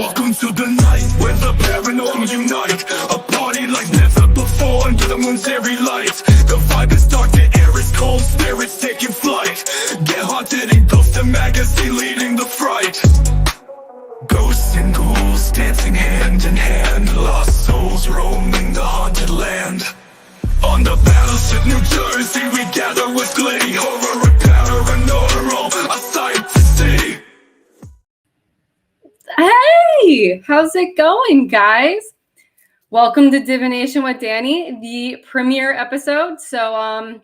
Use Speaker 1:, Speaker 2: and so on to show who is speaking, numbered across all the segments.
Speaker 1: Welcome to the night where the paranormal unite. A party like never before under the moon's airy light. The vibe is dark, the air is cold, spirits taking flight. Get haunted and ghost a magazine leading the fright. Ghosts and ghouls dancing hand in hand. Lost souls roaming the haunted land. On the battleship New Jersey we gather with glee. Horror and paranormal, a sight to see.
Speaker 2: Hey, how's it going, guys? Welcome to Divination with Dani, the premiere episode. So,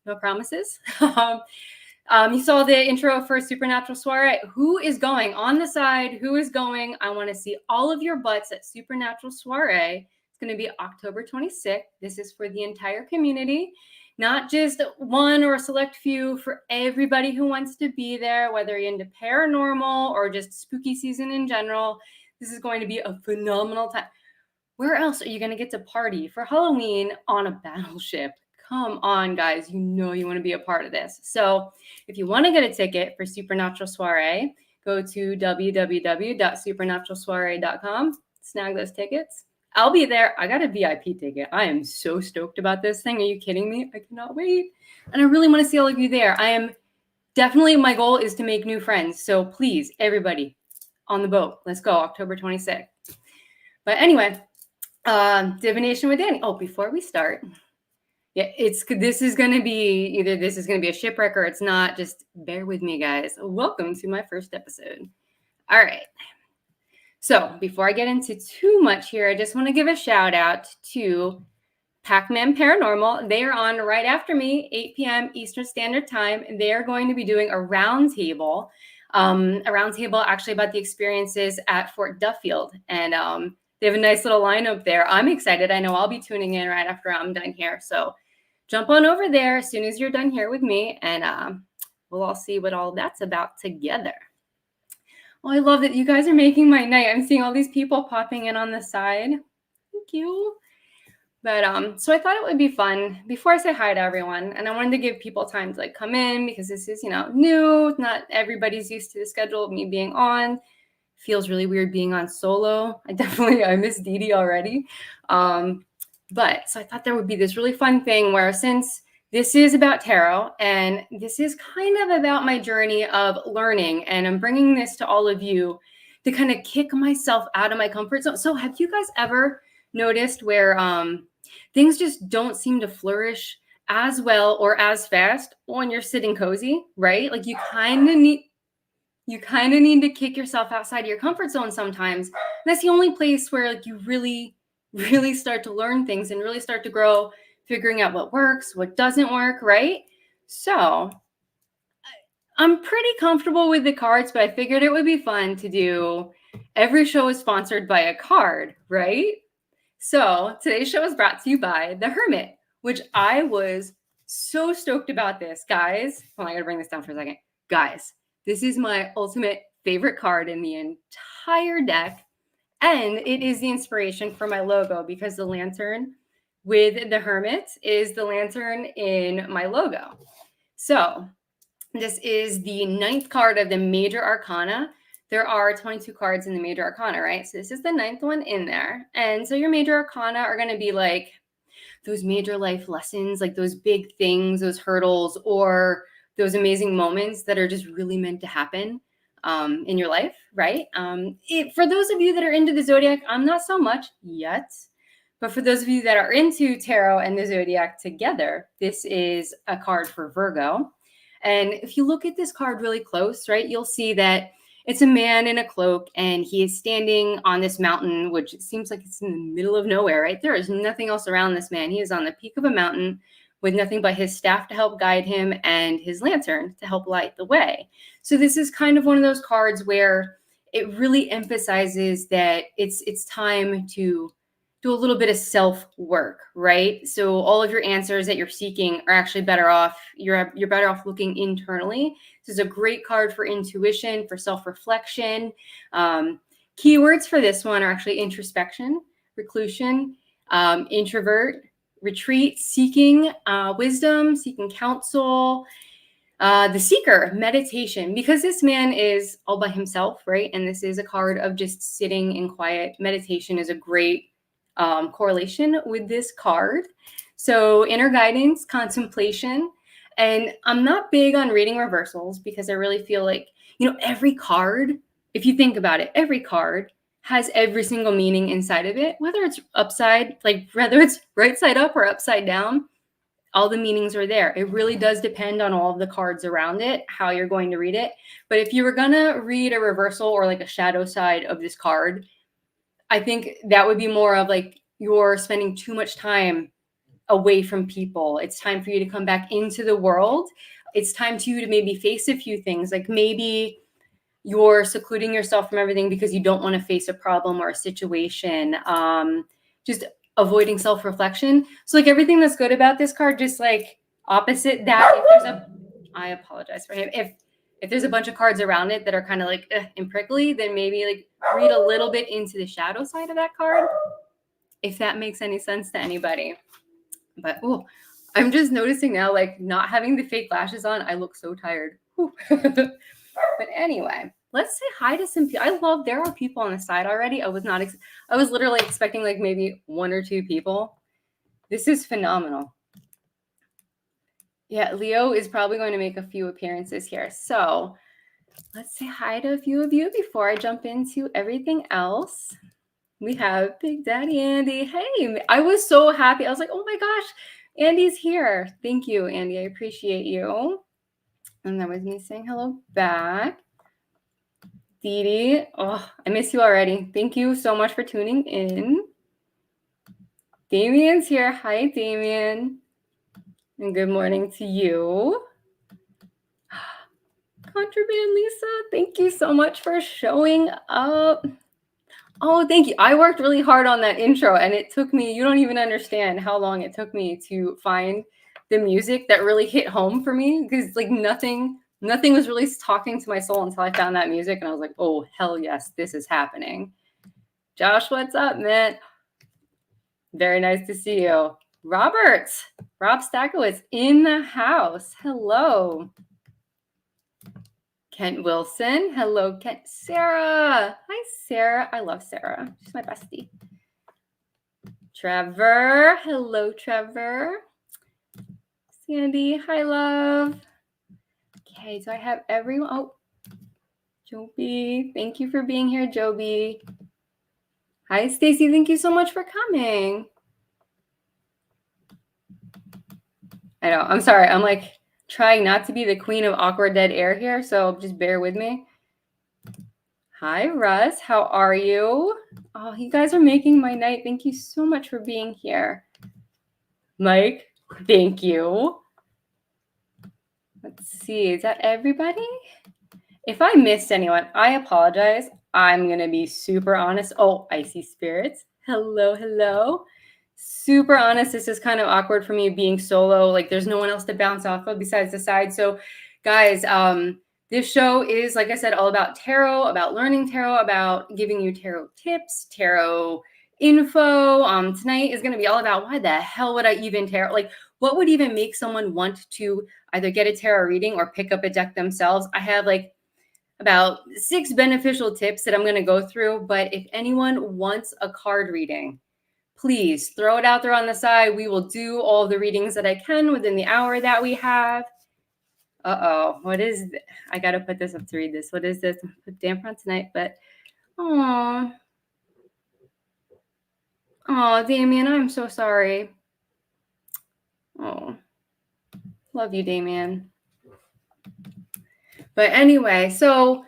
Speaker 2: no promises. You saw the intro for Supernatural Soiree. Who is going on the side? Who is going? I want to see all of your butts at Supernatural Soiree. It's going to be October 26th. This is for the entire community, not just one or a select few, for everybody who wants to be there, whether you're into paranormal or just spooky season in general. This is going to be a phenomenal time. Where else are you going to get to party for Halloween on a battleship? Come on, guys. You know you want to be a part of this. So if you want to get a ticket for Supernatural Soiree, go to www.supernaturalsoiree.com, snag those tickets. I'll be there. I got a VIP ticket. I am so stoked about this thing. Are you kidding me? I cannot wait. And I really want to see all of you there. My goal is to make new friends. So please, everybody on the boat, let's go, October 26th. But anyway, Divination with Dani. Oh, before we start, this is going to be a shipwreck or it's not. Just bear with me, guys. Welcome to my first episode. All right. So before I get into too much here, I just want to give a shout out to Pac-Man Paranormal. They are on right after me, 8 p.m. Eastern Standard Time. They are going to be doing a roundtable actually about the experiences at Fort Duffield. And they have a nice little lineup there. I'm excited. I know I'll be tuning in right after I'm done here. So jump on over there as soon as you're done here with me, and we'll all see what all that's about together. Oh, I love that you guys are making my night. I'm seeing all these people popping in on the side. Thank you. But so I thought it would be fun before I say hi to everyone, and I wanted to give people time to come in because this is, new. Not everybody's used to the schedule of me being on. Feels really weird being on solo. I miss Didi already. But so I thought there would be this really fun thing where, since this is about tarot and this is kind of about my journey of learning, and I'm bringing this to all of you to kind of kick myself out of my comfort zone. So have you guys ever noticed where things just don't seem to flourish as well or as fast when you're sitting cozy, right? Like you kind of need to kick yourself outside of your comfort zone sometimes. And that's the only place where you really, really start to learn things and really start to grow, figuring out what works, what doesn't work, right? So I'm pretty comfortable with the cards, but I figured it would be fun to do. Every show is sponsored by a card, right? So today's show is brought to you by The Hermit, which I was so stoked about this, guys. Hold on, I gotta bring this down for a second. Guys, this is my ultimate favorite card in the entire deck. And it is the inspiration for my logo because the lantern with the Hermit is the lantern in my logo. So this is the 9th card of the Major Arcana. There are 22 cards in the Major Arcana, right? So this is the 9th one in there. And so your Major Arcana are going to be like those major life lessons, like those big things, those hurdles, or those amazing moments that are just really meant to happen in your life, right? For those of you that are into the Zodiac, I'm not so much yet. But for those of you that are into tarot and the Zodiac together, this is a card for Virgo. And if you look at this card really close, right, you'll see that it's a man in a cloak and he is standing on this mountain, which seems like it's in the middle of nowhere, right? There is nothing else around this man. He is on the peak of a mountain with nothing but his staff to help guide him and his lantern to help light the way. So this is kind of one of those cards where it really emphasizes that it's time to do a little bit of self-work, right? So all of your answers that you're seeking are actually better off. You're better off looking internally. This is a great card for intuition, for self-reflection. Keywords for this one are actually introspection, reclusion, introvert, retreat, seeking wisdom, seeking counsel, The Seeker, meditation, because this man is all by himself, right? And this is a card of just sitting in quiet. Meditation is a great correlation with this card. So inner guidance, contemplation. And I'm not big on reading reversals because I really feel like, every card, if you think about it, every card has every single meaning inside of it, whether it's whether it's right side up or upside down, all the meanings are there. It really does depend on all of the cards around it, how you're going to read it. But if you were going to read a reversal or like a shadow side of this card, I think that would be more of like you're spending too much time away from people. It's time for you to come back into the world. It's time to you to maybe face a few things. Like maybe you're secluding yourself from everything because you don't want to face a problem or a situation. Just avoiding self-reflection. So like everything that's good about this card, just like opposite that, I apologize for him. If there's a bunch of cards around it that are kind of like and prickly, then maybe like read a little bit into the shadow side of that card, if that makes any sense to anybody. But I'm just noticing now, like not having the fake lashes on, I look so tired. But anyway, let's say hi to some people. There are people on the side already. I was literally expecting like maybe 1 or 2 people. This is phenomenal. Yeah, Leo is probably going to make a few appearances here. So let's say hi to a few of you before I jump into everything else. We have Big Daddy Andy. Hey, I was so happy. I was like, oh my gosh, Andy's here. Thank you, Andy. I appreciate you. And that was me saying hello back. Dee Dee, I miss you already. Thank you so much for tuning in. Damien's here. Hi, Damien. And good morning to you. Contraband Lisa, thank you so much for showing up. Oh, thank you. I worked really hard on that intro, and it took me, you don't even understand how long it took me to find the music that really hit home for me, because like nothing was really talking to my soul until I found that music, and I was like, oh, hell yes, this is happening. Josh, what's up, man? Very nice to see you. Rob Stackowitz in the house. Hello. Kent Wilson. Hello, Kent. Sarah. Hi, Sarah. I love Sarah. She's my bestie. Trevor. Hello, Trevor. Sandy. Hi, love. Okay, so I have everyone. Oh, Joby. Thank you for being here, Joby. Hi, Stacy. Thank you so much for coming. I know. I'm sorry. I'm like trying not to be the queen of awkward dead air here, so just bear with me. Hi, Russ. How are you? Oh, you guys are making my night. Thank you so much for being here. Mike, thank you. Let's see. Is that everybody? If I missed anyone, I apologize. I'm going to be super honest. Oh, Icy Spirits. Hello, hello. Super honest. This is kind of awkward for me being solo. Like there's no one else to bounce off of besides the side. So guys, this show is, like I said, all about tarot, about learning tarot, about giving you tarot tips, tarot info. Tonight is going to be all about why the hell would I even tarot? Like what would even make someone want to either get a tarot reading or pick up a deck themselves? I have like about 6 beneficial tips that I'm going to go through. But if anyone wants a card reading, please throw it out there on the side. We will do all the readings that I can within the hour that we have. What is this? I got to put this up to read this. What is this? Put damper on tonight, but oh, Damien, I'm so sorry. Oh, love you, Damien. But anyway, so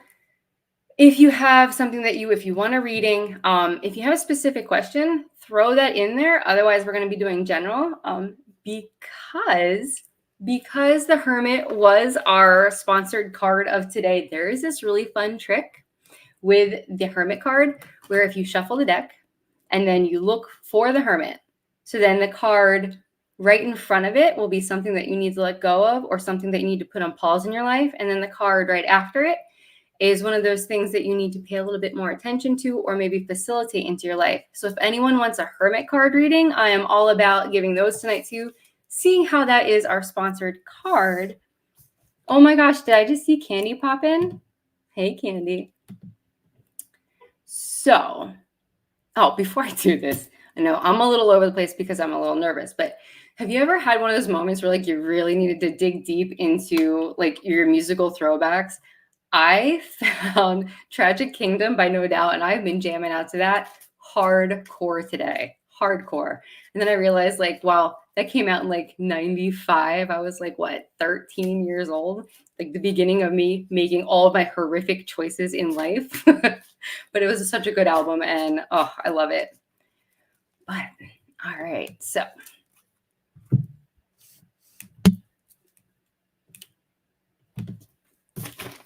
Speaker 2: if you have something that if you want a reading, if you have a specific question, throw that in there. Otherwise, we're going to be doing general because the Hermit was our sponsored card of today. There is this really fun trick with the Hermit card where if you shuffle the deck and then you look for the Hermit, so then the card right in front of it will be something that you need to let go of or something that you need to put on pause in your life. And then the card right after it is one of those things that you need to pay a little bit more attention to or maybe facilitate into your life. So if anyone wants a Hermit card reading, I am all about giving those tonight too, seeing how that is our sponsored card. Oh my gosh, did I just see Candy pop in? Hey, Candy. So, before I do this, I know I'm a little over the place because I'm a little nervous, but have you ever had one of those moments where like you really needed to dig deep into like your musical throwbacks? I found Tragic Kingdom by No Doubt, and I've been jamming out to that hardcore today. Hardcore. And then I realized, like, wow, that came out in like 95. I was like, what, 13 years old? Like the beginning of me making all of my horrific choices in life. But it was such a good album, and oh, I love it. But all right, so.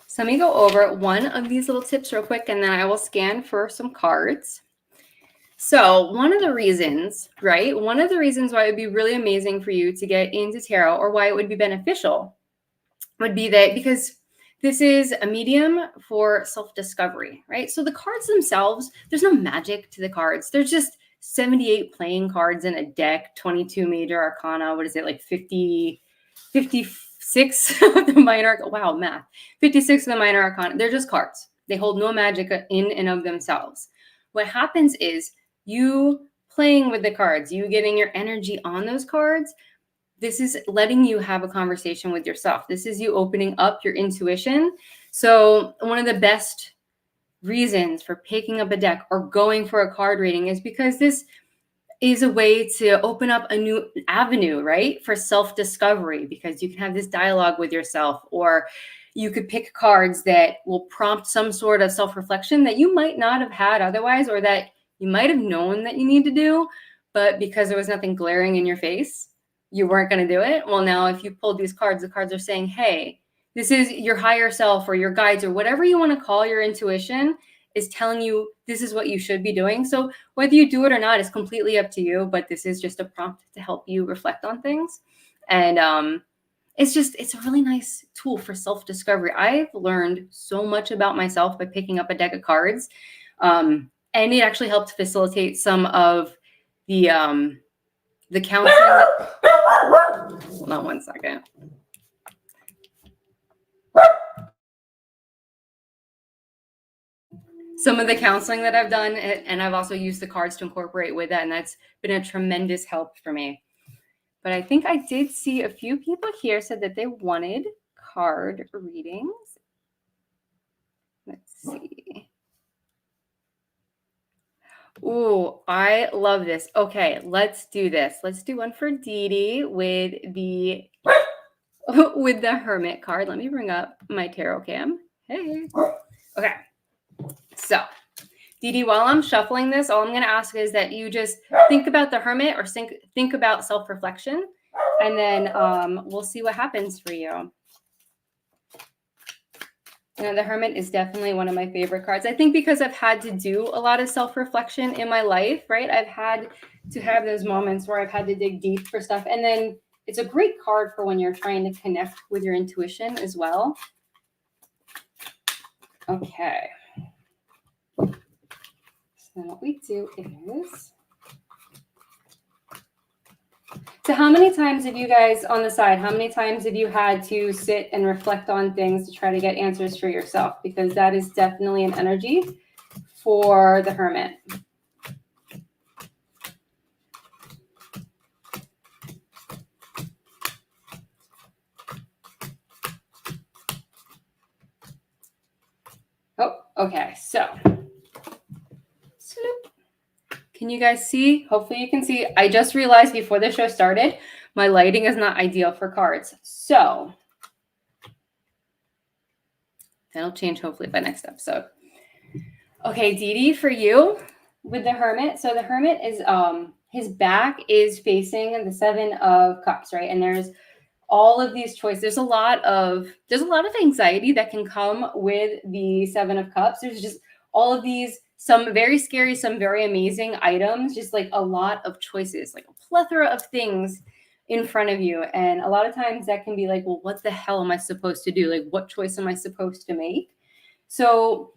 Speaker 2: So let me go over one of these little tips real quick, and then I will scan for some cards. So one of the reasons, right? One of the reasons why it would be really amazing for you to get into tarot, or why it would be beneficial, would be that because this is a medium for self-discovery, right? So the cards themselves, there's no magic to the cards. There's just 78 playing cards in a deck, 22 major arcana. What is it, like 56 of the minor, wow, math. 56 of the minor arcana. They're just cards. They hold no magic in and of themselves. What happens is you playing with the cards, you getting your energy on those cards, this is letting you have a conversation with yourself. This is you opening up your intuition. So one of the best reasons for picking up a deck or going for a card reading is because this is a way to open up a new avenue, right? For self-discovery, because you can have this dialogue with yourself, or you could pick cards that will prompt some sort of self-reflection that you might not have had otherwise, or that you might have known that you need to do, but because there was nothing glaring in your face, you weren't going to do it. Well, now if you pulled these cards, the cards are saying, hey, this is your higher self or your guides or whatever you want to call your intuition is telling you this is what you should be doing. So whether you do it or not is completely up to you, but this is just a prompt to help you reflect on things. And it's a really nice tool for self-discovery. I've learned so much about myself by picking up a deck of cards. And it actually helped facilitate some of the counseling. Hold on one second. Some of the counseling that I've done, and I've also used the cards to incorporate with that, and that's been a tremendous help for me. But I think I did see a few people here said that they wanted card readings. Let's see. Ooh, I love this. Okay, let's do this. Let's do one for Didi with the Hermit card. Let me bring up my tarot cam. Hey. Okay. So, Didi, while I'm shuffling this, all I'm going to ask is that you just think about the Hermit or think about self-reflection, and then we'll see what happens for you. You know, the Hermit is definitely one of my favorite cards. I think because I've had to do a lot of self-reflection in my life, right? I've had to have those moments where I've had to dig deep for stuff. And then it's a great card for when you're trying to connect with your intuition as well. Okay. So what we do is... So how many times have you guys on the side, how many times have you had to sit and reflect on things to try to get answers for yourself? Because that is definitely an energy for the Hermit. Oh, okay. So, sloop. Can you guys see? Hopefully you can see. I just realized before the show started, my lighting is not ideal for cards. So that'll change hopefully by next episode. Okay, Didi, for you with the Hermit. So the Hermit is, his back is facing the Seven of Cups, right? And there's all of these choices. There's a lot of anxiety that can come with the Seven of Cups. There's just all of these, some very scary, some very amazing items, just like a lot of choices, like a plethora of things in front of you. And a lot of times that can be like, well, what the hell am I supposed to do? Like, what choice am I supposed to make? So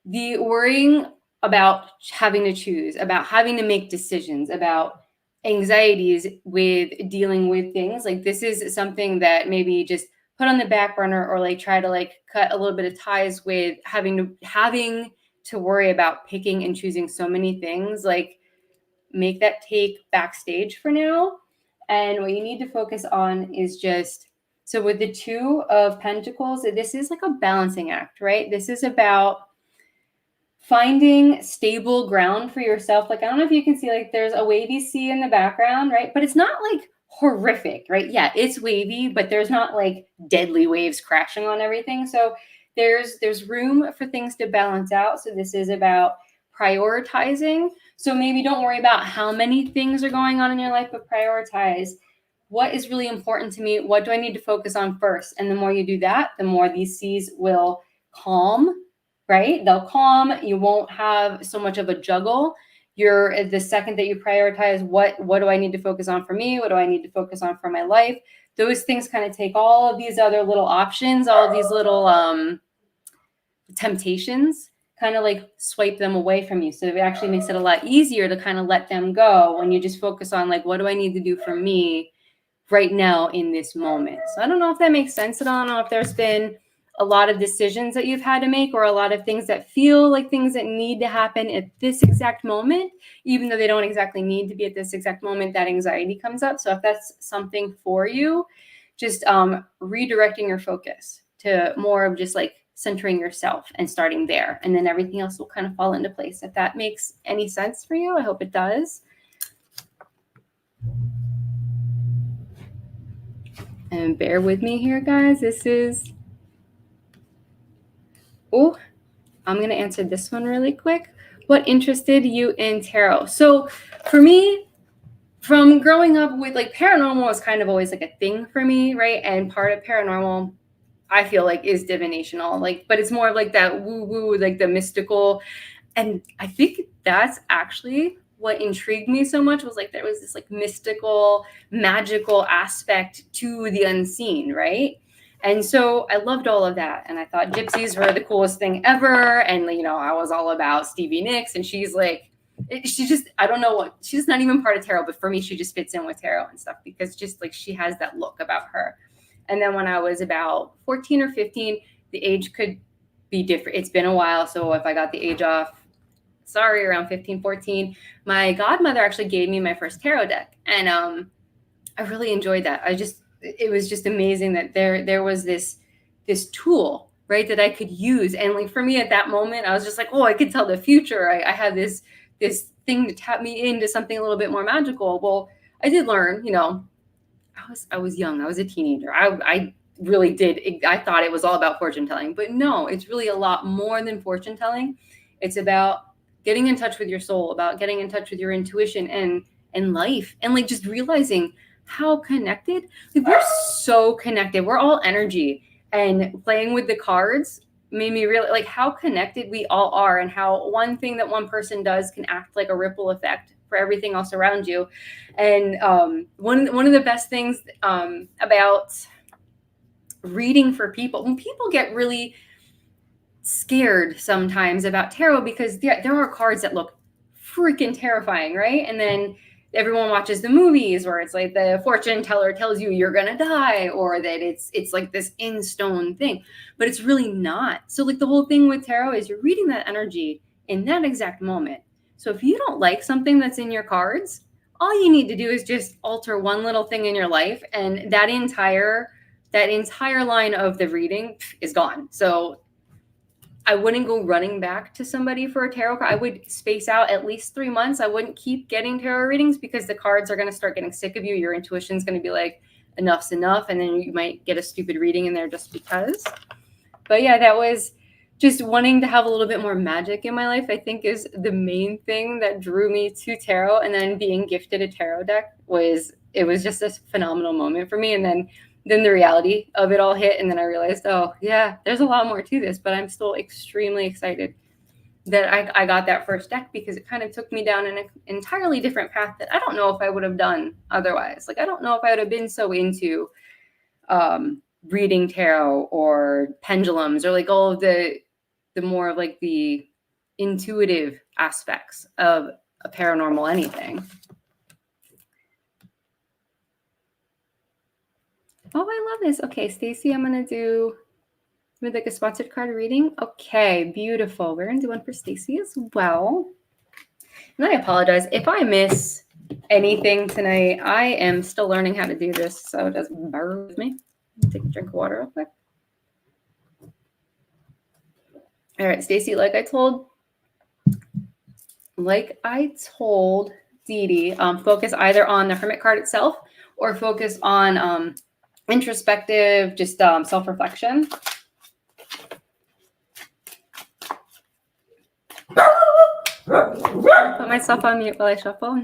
Speaker 2: the worrying about having to choose, about having to make decisions, about anxieties with dealing with things, like this is something that maybe just put on the back burner or like try to like cut a little bit of ties with having to worry about picking and choosing so many things. Like make that take backstage for now. And what you need to focus on is just, so with the Two of Pentacles, this is like a balancing act, right? This is about finding stable ground for yourself. Like, I don't know if you can see, like there's a wavy sea in the background, right? But it's not like horrific, right? Yeah, it's wavy, but there's not like deadly waves crashing on everything. So there's room for things to balance out. So this is about prioritizing. So maybe don't worry about how many things are going on in your life, but prioritize what is really important to me. What do I need to focus on first? And the more you do that, the more these seas will calm, right? They'll calm. You won't have so much of a juggle. You're the second that you prioritize what do I need to focus on for me? What do I need to focus on for my life? Those things kind of take all of these other little options, all of these little temptations, kind of like swipe them away from you. So it actually makes it a lot easier to kind of let them go when you just focus on like, what do I need to do for me right now in this moment? So I don't know if that makes sense at all. I don't know if there's been a lot of decisions that you've had to make or a lot of things that feel like things that need to happen at this exact moment, even though they don't exactly need to be at this exact moment, that anxiety comes up. So if that's something for you, just redirecting your focus to more of just like centering yourself and starting there. And then everything else will kind of fall into place. If that makes any sense for you, I hope it does. And bear with me here, guys. This is, oh, I'm going to answer this one really quick. What interested you in tarot? So for me, from growing up with like paranormal was kind of always like a thing for me, right? And part of paranormal, I feel like, is divinational, like, but it's more of like that woo-woo, like the mystical. And I think that's actually what intrigued me so much, was like there was this like mystical, magical aspect to the unseen, right? And so I loved all of that. And I thought gypsies were the coolest thing ever. And, you know, I was all about Stevie Nicks. And she's like, she just, I don't know what, she's not even part of tarot, but for me, she just fits in with tarot and stuff because just like she has that look about her. And then when I was about 14 or 15, the age could be different. It's been a while. So if I got the age off, sorry, around 15, 14, my godmother actually gave me my first tarot deck. And I really enjoyed that. It was just amazing that there was this tool, right, that I could use. And like for me at that moment, I was just like, oh, I could tell the future. I had this thing to tap me into something a little bit more magical. Well, I did learn, you know, I was young. I was a teenager. I really did. I thought it was all about fortune telling, but no, it's really a lot more than fortune telling. It's about getting in touch with your soul, about getting in touch with your intuition and life, and like just realizing how connected. Like, we're so connected. We're all energy, and playing with the cards made me realize like how connected we all are, and how one thing that one person does can act like a ripple effect for everything else around you. And one of the best things about reading for people, when people get really scared sometimes about tarot, because there are cards that look freaking terrifying, right? And then everyone watches the movies where it's like the fortune teller tells you you're gonna die, or that it's like this in stone thing, but it's really not. So like the whole thing with tarot is you're reading that energy in that exact moment. So if you don't like something that's in your cards, all you need to do is just alter one little thing in your life, and that entire line of the reading is gone. So I wouldn't go running back to somebody for a tarot card. I would space out at least 3 months. I wouldn't keep getting tarot readings, because the cards are going to start getting sick of you. Your intuition's going to be like, enough's enough. And then you might get a stupid reading in there just because. But yeah, that was just wanting to have a little bit more magic in my life, I think, is the main thing that drew me to tarot. And then being gifted a tarot deck was just a phenomenal moment for me. And then the reality of it all hit. And then I realized, oh yeah, there's a lot more to this, but I'm still extremely excited that I got that first deck, because it kind of took me down an entirely different path that I don't know if I would have done otherwise. Like, I don't know if I would have been so into reading tarot or pendulums, or like all of the more of like the intuitive aspects of a paranormal anything. Oh, I love this. Okay, Stacy, I'm going to do with like a sponsored card reading. Okay, beautiful. We're going to do one for Stacy as well. And I apologize if I miss anything tonight. I am still learning how to do this, so it doesn't bear with me. Take a drink of water real quick. All right, Stacy, like I told Dee, focus either on the Hermit card itself or focus on introspective, just self-reflection. Put myself on mute while I shuffle.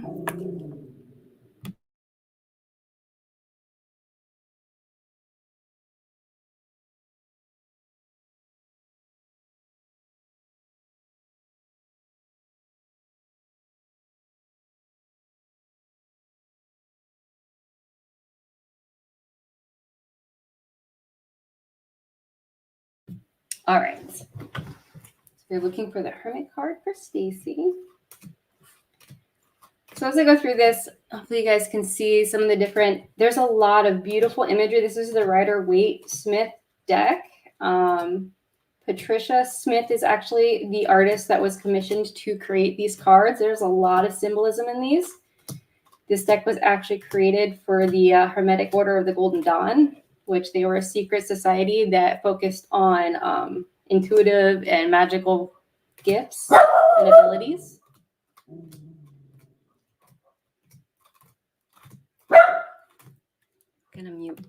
Speaker 2: All right. So we're looking for the Hermit card for Stacy. So as I go through this, hopefully you guys can see some of the different, there's a lot of beautiful imagery. This is the Rider-Waite Smith deck. Patricia Smith is actually the artist that was commissioned to create these cards. There's a lot of symbolism in these. This deck was actually created for the Hermetic Order of the Golden Dawn, which they were a secret society that focused on intuitive and magical gifts and abilities. Gonna mute.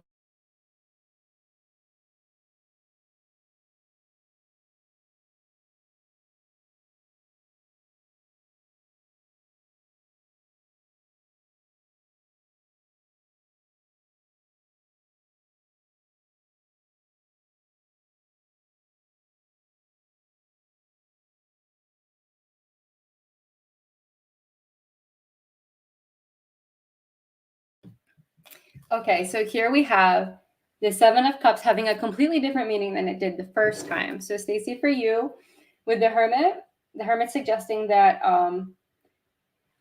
Speaker 2: Okay, so here we have the Seven of Cups having a completely different meaning than it did the first time. So Stacy, for you, with the Hermit suggesting that,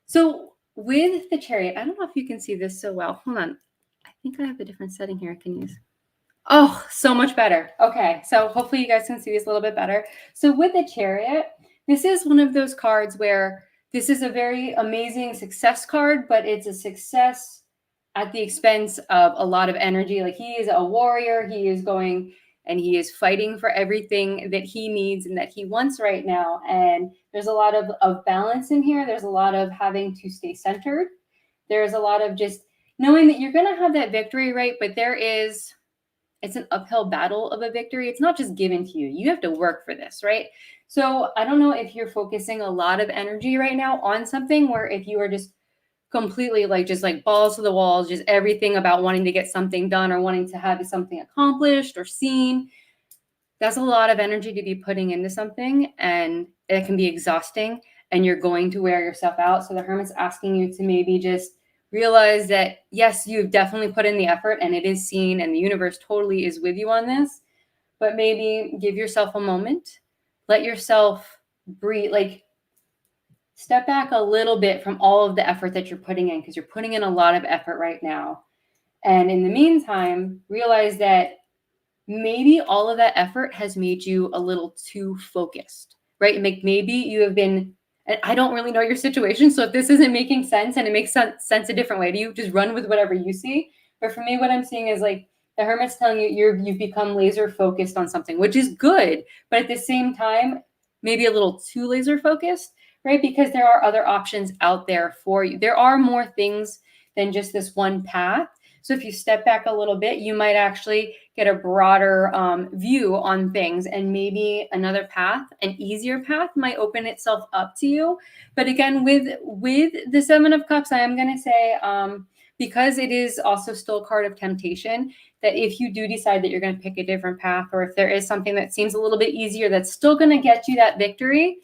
Speaker 2: so with the Chariot, I don't know if you can see this so well. Hold on. I think I have a different setting here I can use. Oh, so much better. Okay, so hopefully you guys can see this a little bit better. So with the Chariot, this is one of those cards where this is a very amazing success card, but it's a success at the expense of a lot of energy. Like, he is a warrior. He is going and he is fighting for everything that he needs and that he wants right now. And there's a lot of balance in here. There's a lot of having to stay centered. There's a lot of just knowing that you're going to have that victory, right? But it's an uphill battle of a victory. It's not just given to you. You have to work for this, right? So I don't know if you're focusing a lot of energy right now on something, where if you are just completely just balls to the walls, just everything about wanting to get something done or wanting to have something accomplished or seen, that's a lot of energy to be putting into something, and it can be exhausting, and you're going to wear yourself out. So the Hermit's asking you to maybe just realize that, yes, you've definitely put in the effort and it is seen and the universe totally is with you on this, but maybe give yourself a moment, let yourself breathe, step back a little bit from all of the effort that you're putting in, because you're putting in a lot of effort right now. And in the meantime, realize that maybe all of that effort has made you a little too focused, right? Maybe you have been, and I don't really know your situation, so if this isn't making sense and it makes sense a different way to you, just run with whatever you see. But for me, what I'm seeing is the Hermit's telling you you've become laser focused on something, which is good, but at the same time, maybe a little too laser focused, right? Because there are other options out there for you. There are more things than just this one path. So if you step back a little bit, you might actually get a broader view on things, and maybe another path, an easier path, might open itself up to you. But again, with the Seven of Cups, I am going to say, because it is also still a card of temptation, that if you do decide that you're going to pick a different path, or if there is something that seems a little bit easier that's still going to get you that victory,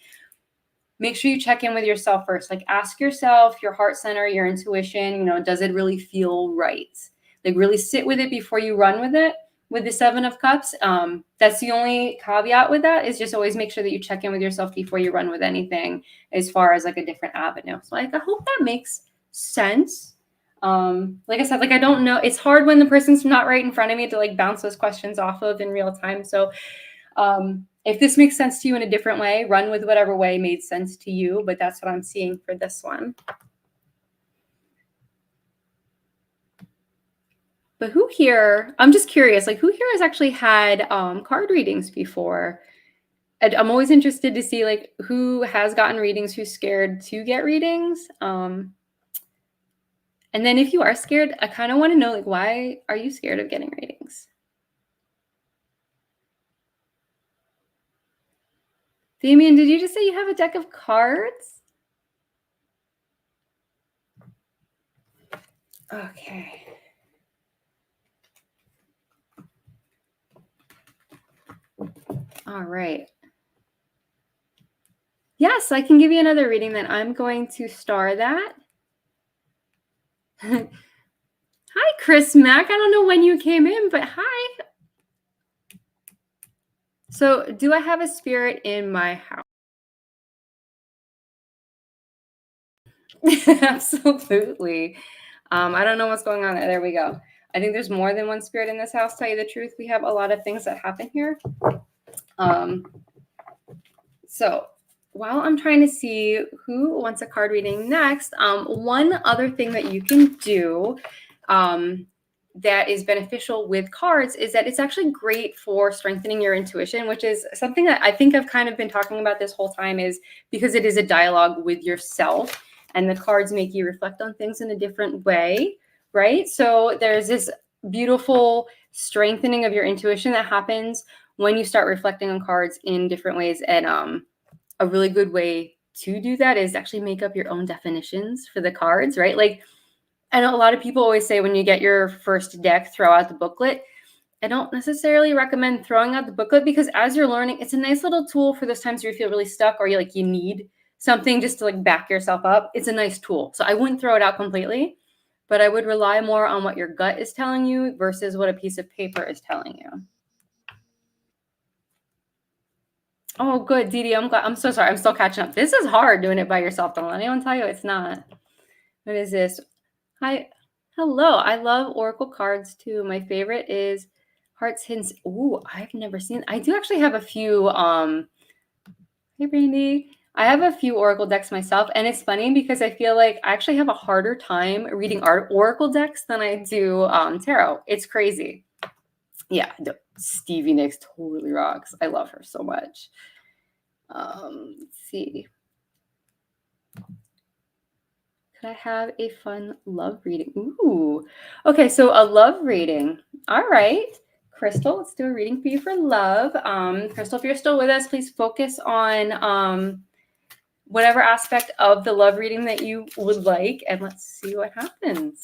Speaker 2: make sure you check in with yourself first. Ask yourself, your heart center, your intuition, does it really feel right? Really sit with it before you run with it. With the Seven of Cups, that's the only caveat with that, is just always make sure that you check in with yourself before you run with anything as far as a different avenue. So I hope that makes sense. Like I said, like I don't know. It's hard when the person's not right in front of me to like bounce those questions off of in real time. So if this makes sense to you in a different way, run with whatever way made sense to you. But that's what I'm seeing for this one. But who here, I'm just curious, like who here has actually had card readings before? I'm always interested to see like who has gotten readings, who's scared to get readings. And then if you are scared, I kind of want to know like why are you scared of getting readings? Damien, did you just say you have a deck of cards? Okay. All right. Yes, I can give you another reading then. I'm going to star that. Hi, Chris Mack. I don't know when you came in, but hi. So do I have a spirit in my house? Absolutely. I don't know what's going on. There we go. I think there's more than one spirit in this house. Tell you the truth, we have a lot of things that happen here. So while I'm trying to see who wants a card reading next, one other thing that you can do that is beneficial with cards is that it's actually great for strengthening your intuition, which is something that I think I've kind of been talking about this whole time, is because it is a dialogue with yourself. And the cards make you reflect on things in a different way, right? So there's this beautiful strengthening of your intuition that happens when you start reflecting on cards in different ways. And a really good way to do that is actually make up your own definitions for the cards, right? Like, I know a lot of people always say when you get your first deck, throw out the booklet. I don't necessarily recommend throwing out the booklet because as you're learning, it's a nice little tool for those times where you feel really stuck or you need something just to like back yourself up. It's a nice tool. So I wouldn't throw it out completely, but I would rely more on what your gut is telling you versus what a piece of paper is telling you. Oh, good, Didi. I'm glad. I'm so sorry. I'm still catching up. This is hard doing it by yourself. Don't let anyone tell you it's not. What is this? Hi. Hello. I love Oracle cards too. My favorite is Heart's Hints. Ooh, I've never seen. I do actually have a few. Hey, Brandy. I have a few Oracle decks myself, and it's funny because I feel like I actually have a harder time reading Oracle decks than I do tarot. It's crazy. Yeah, Stevie Nicks totally rocks. I love her so much. Let's see. Could I have a fun love reading? Ooh. Okay, so a love reading. All right. Crystal, let's do a reading for you for love. Crystal, if you're still with us, please focus on whatever aspect of the love reading that you would like, and let's see what happens.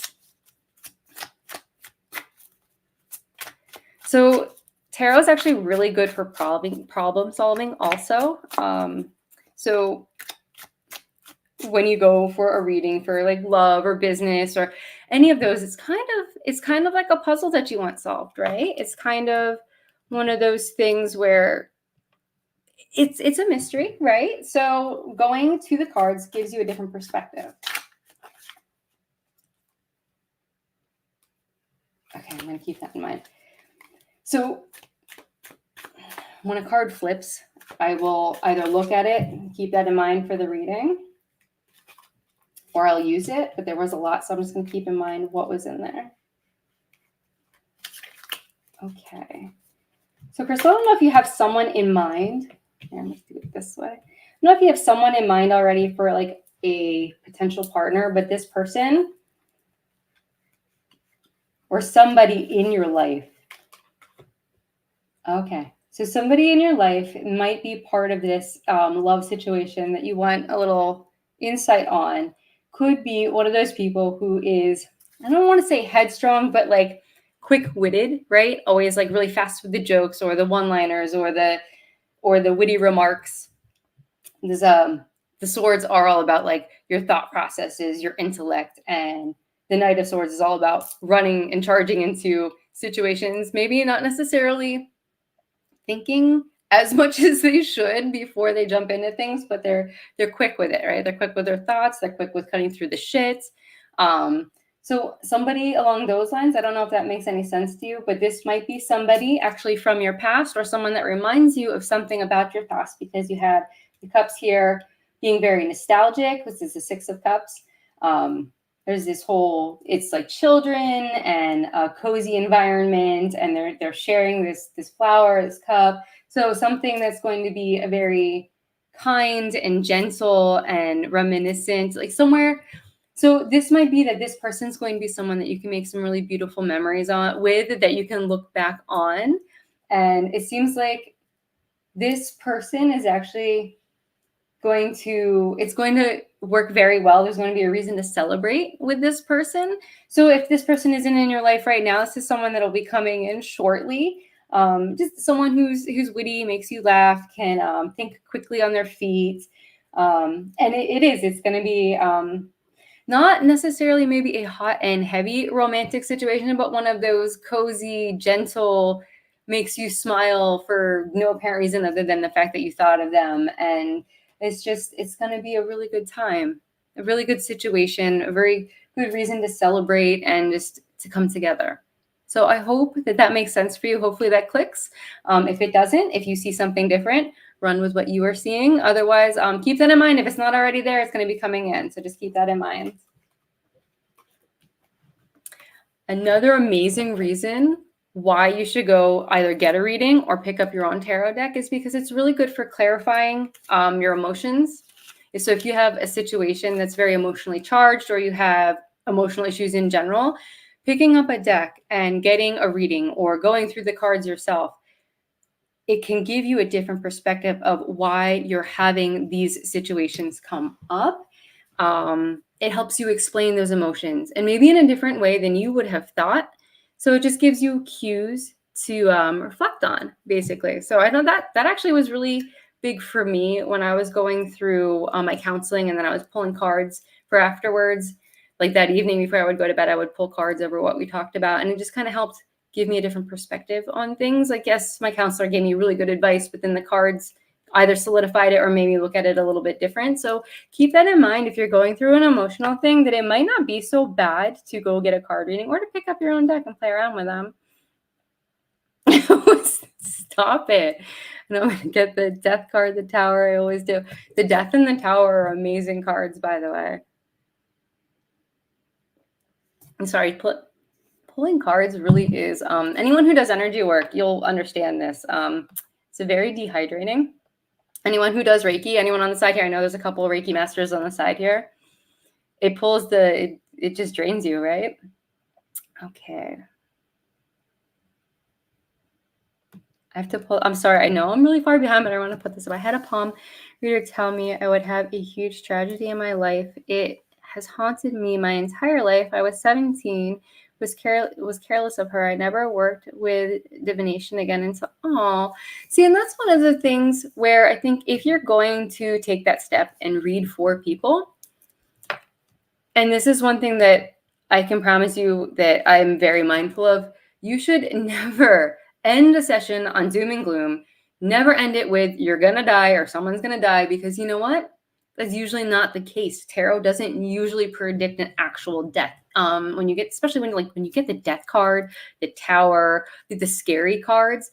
Speaker 2: So tarot is actually really good for problem solving also. So when you go for a reading for like love or business or any of those, it's kind of like a puzzle that you want solved, right? It's kind of one of those things where it's a mystery, right? So going to the cards gives you a different perspective. Okay, I'm going to keep that in mind. So when a card flips, I will either look at it and keep that in mind for the reading, or I'll use it, but there was a lot, so I'm just going to keep in mind what was in there. Okay. So Crystal, I don't know if you have someone in mind. Here, let's do it this way. I don't know if you have someone in mind already for like a potential partner, but this person or somebody in your life. Okay. So somebody in your life might be part of this love situation that you want a little insight on. Could be one of those people who is, I don't want to say headstrong, but like quick-witted, right? Always like really fast with the jokes or the one-liners or the witty remarks. The swords are all about like your thought processes, your intellect, and the Knight of Swords is all about running and charging into situations, maybe not necessarily thinking as much as they should before they jump into things, but they're quick with it, right? They're quick with their thoughts. They're quick with cutting through the shit. So somebody along those lines, I don't know if that makes any sense to you, but this might be somebody actually from your past or someone that reminds you of something about your past, because you have the cups here being very nostalgic. This is the Six of Cups. There's this whole, it's like children and a cozy environment, and they're sharing this flower, this cup. So something that's going to be a very kind and gentle and reminiscent, like somewhere. So this might be that this person's going to be someone that you can make some really beautiful memories with, that you can look back on. And it seems like this person is actually it's going to work very well. There's going to be a reason to celebrate with this person. So if this person isn't in your life right now, this is someone that'll be coming in shortly. Just someone who's witty, makes you laugh, can think quickly on their feet. And it's going to be not necessarily maybe a hot and heavy romantic situation, but one of those cozy, gentle, makes you smile for no apparent reason other than the fact that you thought of them. And it's going to be a really good time, a really good situation, a very good reason to celebrate and just to come together. So I hope that makes sense for you. Hopefully that clicks. If it doesn't, if you see something different, run with what you are seeing. Otherwise, keep that in mind. If it's not already there, it's going to be coming in. So just keep that in mind. Another amazing reason why you should go either get a reading or pick up your own tarot deck is because it's really good for clarifying your emotions. So if you have a situation that's very emotionally charged, or you have emotional issues in general, picking up a deck and getting a reading or going through the cards yourself, it can give you a different perspective of why you're having these situations come up. It helps you explain those emotions, and maybe in a different way than you would have thought. So it just gives you cues to reflect on, basically. So I know that actually was really big for me when I was going through my counseling, and then I was pulling cards for afterwards. Like that evening before I would go to bed, I would pull cards over what we talked about, and it just kind of helped give me a different perspective on things. Like, yes, my counselor gave me really good advice, but then the cards either solidified it or made me look at it a little bit different. So keep that in mind if you're going through an emotional thing, that it might not be so bad to go get a card reading or to pick up your own deck and play around with them. Stop it. And I'm going to get the Death card, the Tower. I always do. The Death and the Tower are amazing cards, by the way. I'm sorry, pulling cards really is, anyone who does energy work, you'll understand this. It's very dehydrating. Anyone who does Reiki, anyone on the side here, I know there's a couple of Reiki masters on the side here. It pulls it just drains you, right? Okay. I have to pull, I'm sorry, I know I'm really far behind, but I want to put this up. I had a palm reader tell me I would have a huge tragedy in my life. It has haunted me my entire life. I was 17, was careless of her. I never worked with divination again until, see, and that's one of the things where I think if you're going to take that step and read for people, and this is one thing that I can promise you that I'm very mindful of, you should never end a session on doom and gloom. Never end it with you're gonna die or someone's gonna die, because you know what? That's usually not the case. Tarot doesn't usually predict an actual death. When you get, especially when you get the Death card, the Tower, the scary cards,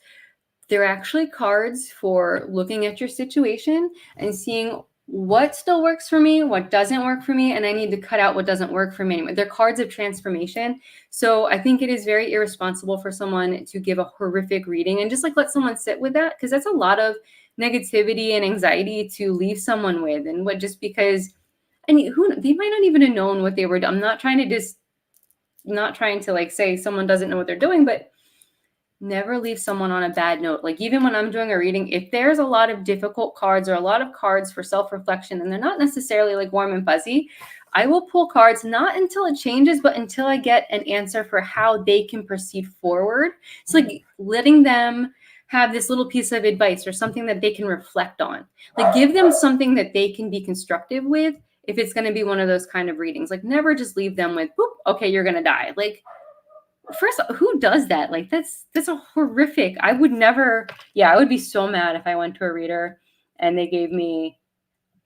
Speaker 2: they're actually cards for looking at your situation and seeing what still works for me, what doesn't work for me, and I need to cut out what doesn't work for me anymore. They're cards of transformation. So I think it is very irresponsible for someone to give a horrific reading and just like let someone sit with that, because that's a lot of negativity and anxiety to leave someone with. And what, just because, and they might not even have known what they were doing. I'm not trying to like say someone doesn't know what they're doing, but never leave someone on a bad note. Like, even when I'm doing a reading, if there's a lot of difficult cards or a lot of cards for self-reflection and they're not necessarily like warm and fuzzy, I will pull cards not until it changes, but until I get an answer for how they can proceed forward. It's like letting them have this little piece of advice or something that they can reflect on. Like, give them something that they can be constructive with if it's going to be one of those kind of readings. Like, never just leave them with, boop, okay, you're going to die. Like, first, who does that? Like, that's a horrific. I would never. I would be so mad if I went to a reader and they gave me,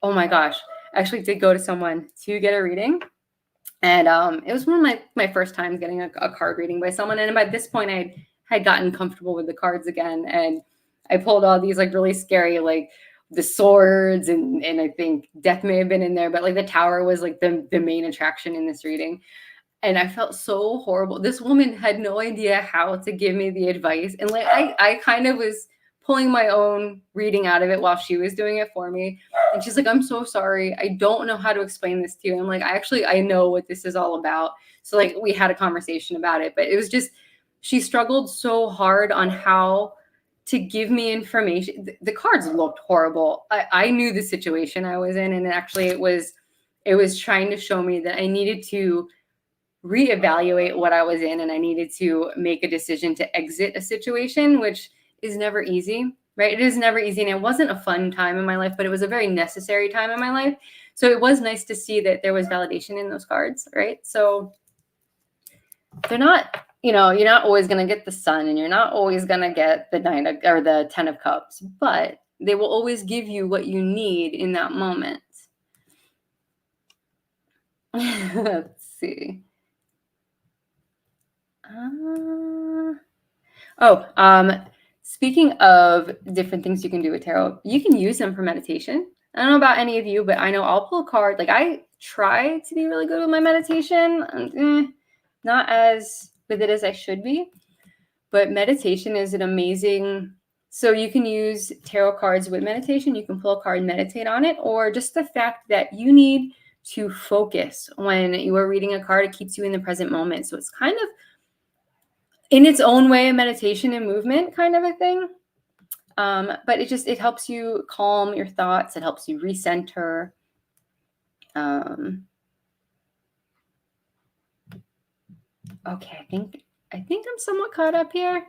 Speaker 2: oh my gosh, I actually did go to someone to get a reading, And it was one of my first times getting a card reading by someone. And by this point, I had gotten comfortable with the cards again. And I pulled all these like really scary, like the swords, and I think death may have been in there, but like the tower was like the main attraction in this reading. And I felt so horrible. This woman had no idea how to give me the advice. And like I kind of was pulling my own reading out of it while she was doing it for me. And she's like, I'm so sorry. I don't know how to explain this to you. I'm like, I know what this is all about. So like we had a conversation about it, but it was just, she struggled so hard on how to give me information. The cards looked horrible. I knew the situation I was in. And actually it was trying to show me that I needed to reevaluate what I was in, and I needed to make a decision to exit a situation, which is never easy, right? It is never easy. And it wasn't a fun time in my life, but it was a very necessary time in my life. So it was nice to see that there was validation in those cards, right? So they're not, you're not always going to get the Sun, and you're not always going to get the or the 10 of Cups, but they will always give you what you need in that moment. Let's see. Speaking of different things you can do with tarot, you can use them for meditation. I don't know about any of you, but I know I'll pull a card. Like I try to be really good with my meditation. Not as with it as I should be, but meditation is an amazing. So you can use tarot cards with meditation. You can pull a card and meditate on it, or just the fact that you need to focus when you are reading a card. It keeps you in the present moment. So it's kind of in its own way, a meditation and movement kind of a thing. But it helps you calm your thoughts. It helps you recenter. Okay, I think I'm somewhat caught up here.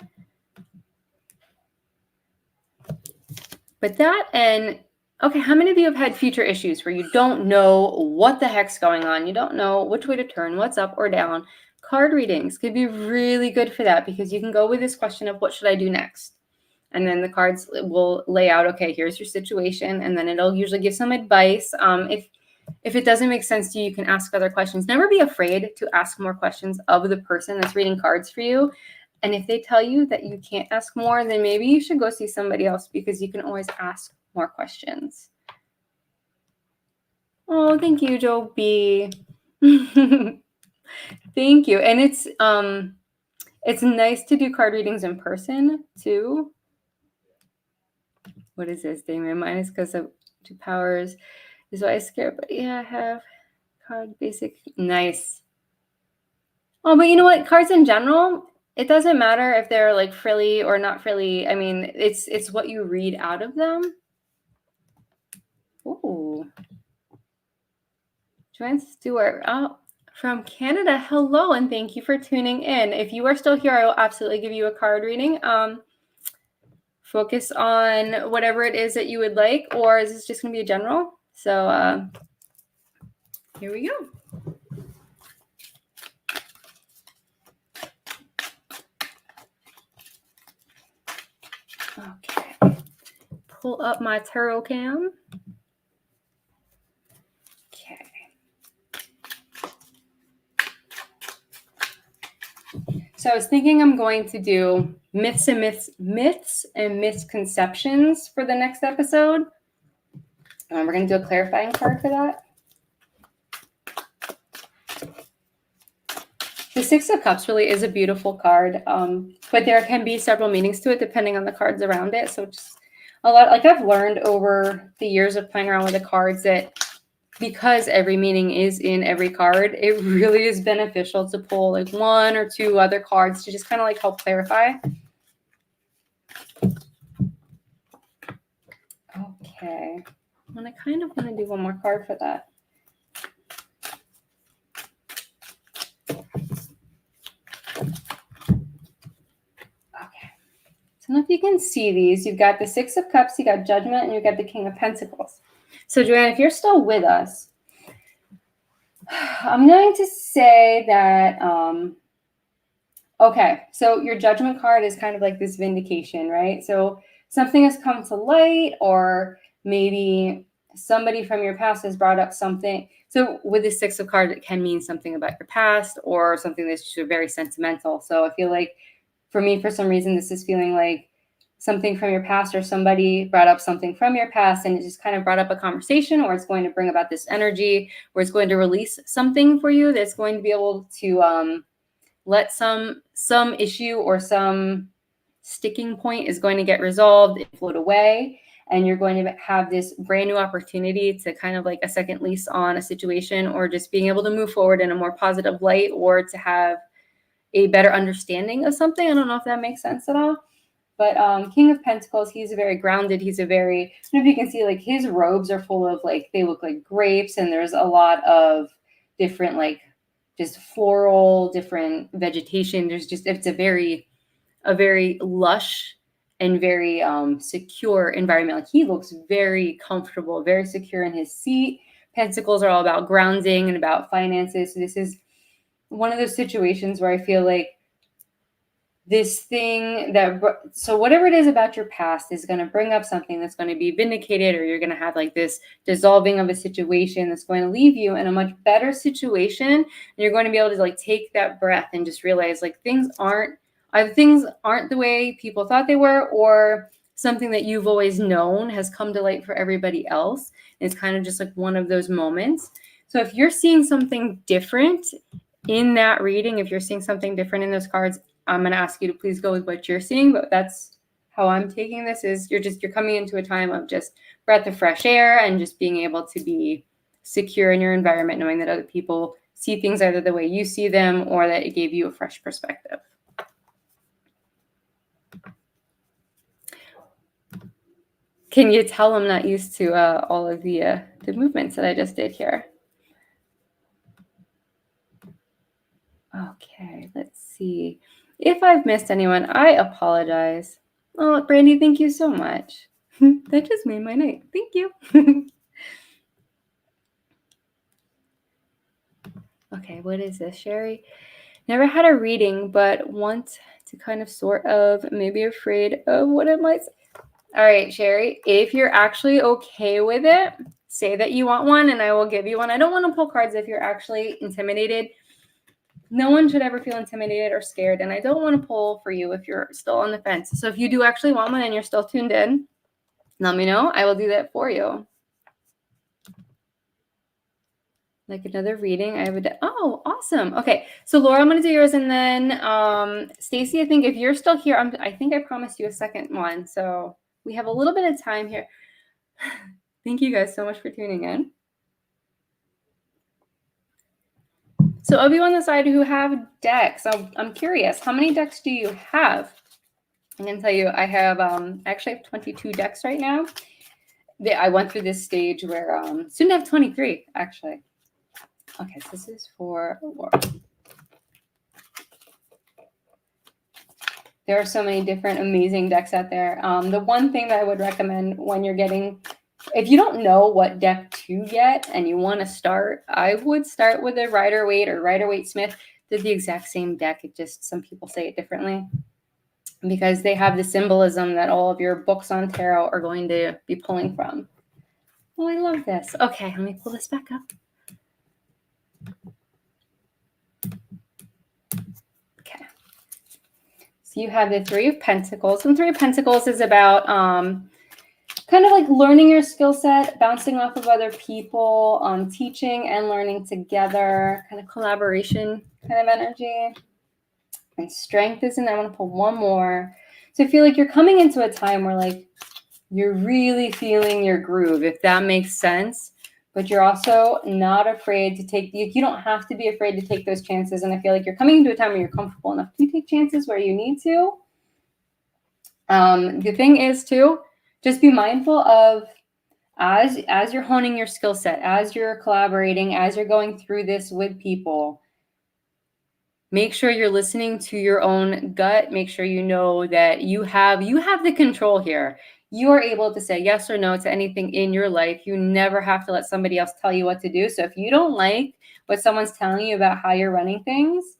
Speaker 2: But that, and okay, how many of you have had future issues where you don't know what the heck's going on? You don't know which way to turn, what's up or down. Card readings could be really good for that, because you can go with this question of what should I do next? And then the cards will lay out, okay, here's your situation. And then it'll usually give some advice. If it doesn't make sense to you, you can ask other questions. Never be afraid to ask more questions of the person that's reading cards for you. And if they tell you that you can't ask more, then maybe you should go see somebody else, because you can always ask more questions. Oh, thank you, Joe B. Thank you. And it's nice to do card readings in person too. What is this? Damien? Mine is because of 2 powers. Is why I scare, but yeah, I have card basic. Nice. Oh, but you know what? Cards in general, it doesn't matter if they're like frilly or not frilly. I mean, it's what you read out of them. Ooh. Joanne Stewart. Oh, from Canada. Hello, and thank you for tuning in. If you are still here, I will absolutely give you a card reading. Focus on whatever it is that you would like, or is this just going to be a general? So here we go. Okay. Pull up my tarot cam. Okay. So I was thinking I'm going to do myths and misconceptions for the next episode. We're going to do a clarifying card for that. The 6 of Cups really is a beautiful card, but there can be several meanings to it depending on the cards around it. So just a lot, like I've learned over the years of playing around with the cards, that because every meaning is in every card, it really is beneficial to pull like 1 or 2 other cards to just kind of like help clarify. Okay. And I kind of want to do one more card for that. Okay. So I don't know if you can see these. You've got the 6 of Cups, you got Judgment, and you've got the King of Pentacles. So Joanne, if you're still with us, I'm going to say that, okay, so your Judgment card is kind of like this vindication, right? So something has come to light, or maybe somebody from your past has brought up something. So with the Six of Cards, it can mean something about your past or something that's just very sentimental. So I feel like for me, for some reason, this is feeling like something from your past, or somebody brought up something from your past and it just kind of brought up a conversation, or it's going to bring about this energy where it's going to release something for you that's going to be able to let some issue or some sticking point is going to get resolved and float away. And you're going to have this brand new opportunity to kind of like a second lease on a situation, or just being able to move forward in a more positive light, or to have a better understanding of something. I don't know if that makes sense at all. But King of Pentacles, he's very grounded. He's a very, I don't know if you can see, like his robes are full of like, they look like grapes, and there's a lot of different like just floral, different vegetation. There's just, it's a very lush and very secure environment. Like he looks very comfortable, very secure in his seat. Pentacles are all about grounding and about finances. So this is one of those situations where I feel like this thing that, so whatever it is about your past is going to bring up something that's going to be vindicated, or you're going to have like this dissolving of a situation that's going to leave you in a much better situation. And you're going to be able to like take that breath and just realize like either things aren't the way people thought they were, or something that you've always known has come to light for everybody else. And it's kind of just like one of those moments. So if you're seeing something different in that reading, if you're seeing something different in those cards, I'm going to ask you to please go with what you're seeing, but that's how I'm taking this. Is you're coming into a time of just breath of fresh air and just being able to be secure in your environment, knowing that other people see things either the way you see them, or that it gave you a fresh perspective. Can you tell I'm not used to all of the movements that I just did here? Okay, let's see. If I've missed anyone, I apologize. Oh, Brandy, thank you so much. That just made my night. Thank you. Okay, what is this, Sherry? Never had a reading, but want to kind of sort of, maybe afraid of what it might say. All right, Sherry, if you're actually okay with it, say that you want one and I will give you one. I don't want to pull cards if you're actually intimidated. No one should ever feel intimidated or scared. And I don't want to pull for you if you're still on the fence. So if you do actually want one and you're still tuned in, let me know. I will do that for you. Like another reading, I would. Oh, awesome. Okay, so Laura, I'm going to do yours. And then Stacy, I think if you're still here, I think I promised you a second one. So we have a little bit of time here. Thank you guys so much for tuning in. So of you on the side who have decks, I'm curious, how many decks do you have? I can tell you I have actually have 22 decks right now. I went through this stage where soon to have 23 actually. Okay, so this is for Laura. There are so many different amazing decks out there. The one thing that I would recommend when you're getting, if you don't know what deck to get and you want to start, I would start with a Rider-Waite or Rider-Waite-Smith. They're the exact same deck. It just, some people say it differently because they have the symbolism that all of your books on tarot are going to be pulling from. Oh, I love this. Okay, let me pull this back up. Okay. So you have the Three of Pentacles. And Three of Pentacles is about kind of like learning your skill set, bouncing off of other people, teaching and learning together, kind of collaboration kind of energy. And Strength is in there. I'm going to pull one more. So I feel like you're coming into a time where like you're really feeling your groove, if that makes sense. But you're also not afraid to take, you don't have to be afraid to take those chances. And I feel like you're coming into a time where you're comfortable enough to take chances where you need to. The thing is too, just be mindful of as you're honing your skill set, as you're collaborating, as you're going through this with people, make sure you're listening to your own gut. Make sure you know that you have the control here. You are able to say yes or no to anything in your life. You never have to let somebody else tell you what to do. So if you don't like what someone's telling you about how you're running things,